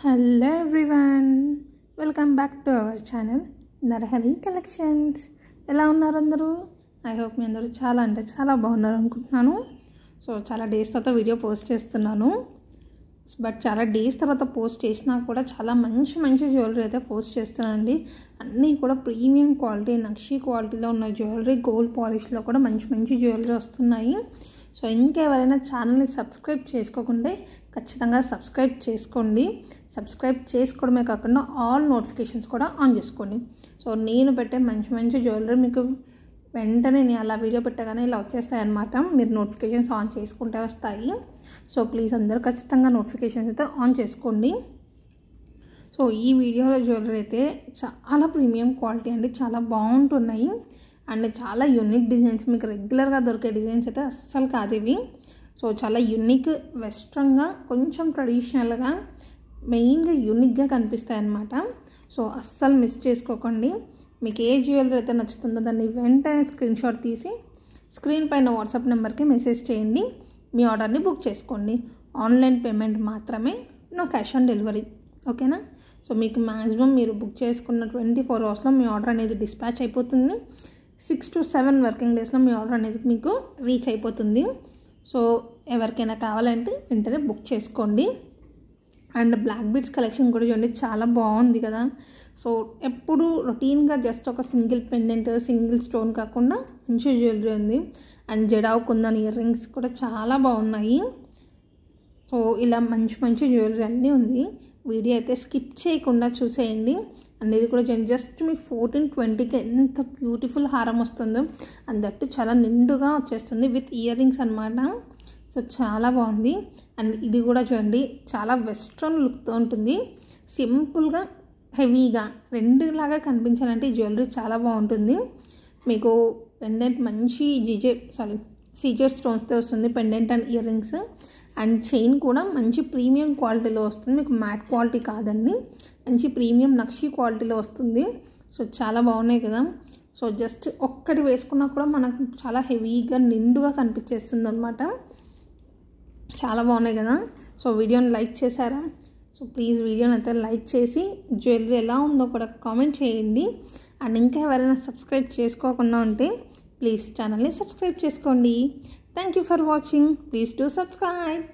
Hello everyone, welcome back to our channel Narahari collections. ఎలా ఉన్నారు అందరూ? ఐ హోప్ మీ అందరూ చాలా అంటే చాలా బాగున్నారు అనుకుంటున్నాను. సో చాలా డేస్ తర్వాత వీడియో పోస్ట్ చేస్తున్నాను. బట్ చాలా డేస్ తర్వాత పోస్ట్ చేసినా కూడా చాలా మంచి మంచి జ్యువెలరీ అయితే పోస్ట్ చేస్తున్నానండి. అన్నీ కూడా ప్రీమియం క్వాలిటీ, నక్షీ క్వాలిటీలో ఉన్న జ్యువెలరీ, గోల్డ్ పాలిష్లో కూడా మంచి మంచి జ్యువెలరీ వస్తున్నాయి. సో ఇంకెవరైనా ఛానల్ని సబ్స్క్రైబ్ చేసుకోకుంటే ఖచ్చితంగా సబ్స్క్రైబ్ చేసుకోండి. సబ్స్క్రైబ్ చేసుకోవడమే కాకుండా ఆల్ నోటిఫికేషన్స్ కూడా ఆన్ చేసుకోండి. సో నేను పెట్టే మంచి మంచి జ్యువెలరీ మీకు వెంటనే నేను అలా వీడియో పెట్టగానే ఇలా వచ్చేస్తాయి అన్నమాట. మీరు నోటిఫికేషన్స్ ఆన్ చేసుకుంటే వస్తాయి. సో ప్లీజ్ అందరూ ఖచ్చితంగా నోటిఫికేషన్స్ అయితే ఆన్ చేసుకోండి. సో ఈ వీడియోలో జ్యువెలరీ అయితే చాలా ప్రీమియం క్వాలిటీ అండి, చాలా బాగుంటున్నాయి అండ్ చాలా యూనిక్ డిజైన్స్. మీకు రెగ్యులర్గా దొరికే డిజైన్స్ అయితే అస్సలు కాదు ఇవి. సో చాలా యూనిక్, వెస్ట్రన్గా, కొంచెం ట్రెడిషనల్గా, మెయిన్గా యూనిక్గా కనిపిస్తాయి అన్నమాట. సో అస్సలు మిస్ చేసుకోకండి. మీకు ఏ జ్యువెలరీ అయితే నచ్చుతుందో దాన్ని వెంటనే స్క్రీన్ షాట్ తీసి స్క్రీన్ పైన వాట్సాప్ నెంబర్కి మెసేజ్ చేయండి. మీ ఆర్డర్ని బుక్ చేసుకోండి. ఆన్లైన్ పేమెంట్ మాత్రమే, నో క్యాష్ ఆన్ డెలివరీ. ఓకేనా? సో మీకు మ్యాక్సిమం మీరు బుక్ చేసుకున్న 24 అవర్స్లో మీ ఆర్డర్ అనేది డిస్పాచ్ అయిపోతుంది. 6 to 7 వర్కింగ్ డేస్లో మీ ఆర్డర్ అనేది మీకు రీచ్ అయిపోతుంది. సో ఎవరికైనా కావాలంటే వెంటనే బుక్ చేసుకోండి. అండ్ బ్లాక్ బీడ్స్ కలెక్షన్ కూడా చూడండి, చాలా బాగుంది కదా. సో ఎప్పుడు రొటీన్గా జస్ట్ ఒక సింగిల్ పెండెంట్, సింగిల్ స్టోన్ కాకుండా మంచి జ్యువెలరీ ఉంది. And jadau kundan ear rings కూడా చాలా బాగున్నాయి. సో ఇలా మంచి మంచి జ్యువెలరీ అన్నీ ఉంది. వీడియో అయితే స్కిప్ చేయకుండా చూసేయండి. అండ్ ఇది కూడా జస్ట్ మీకు 1420కి ఎంత బ్యూటిఫుల్ హారం వస్తుందో, అండ్ దట్టు చాలా నిండుగా వచ్చేస్తుంది విత్ ఇయర్ రింగ్స్ అనమాట. సో చాలా బాగుంది. అండ్ ఇది కూడా చూడండి, చాలా వెస్ట్రన్ లుక్తో ఉంటుంది. సింపుల్గా, హెవీగా రెండులాగా కనిపించాలంటే ఈ జ్యువెలరీ చాలా బాగుంటుంది. మీకు పెండెంట్ మంచి సీజర్ స్టోన్స్తో వస్తుంది, pendant and ear rings. And chain కూడా మంచి ప్రీమియం క్వాలిటీలో వస్తుంది, మీకు మ్యాట్ క్వాలిటీ కాదండి, మంచి ప్రీమియం నక్షీ క్వాలిటీలో వస్తుంది. సో చాలా బాగున్నాయి కదా. సో జస్ట్ ఒక్కటి వేసుకున్నా కూడా మనకు చాలా హెవీగా, నిండుగా కనిపించేస్తుంది అనమాట. చాలా బాగున్నాయి కదా. సో వీడియోని లైక్ చేశారా? సో ప్లీజ్ వీడియోని అయితే లైక్ చేసి జ్యువెలరీ ఎలా ఉందో కూడా కామెంట్ చేయండి. అండ్ ఇంకా ఎవరైనా సబ్స్క్రైబ్ చేసుకోకుండా ఉంటే ప్లీజ్ ఛానల్ని సబ్స్క్రైబ్ చేసుకోండి. Thank you for watching. Please do subscribe.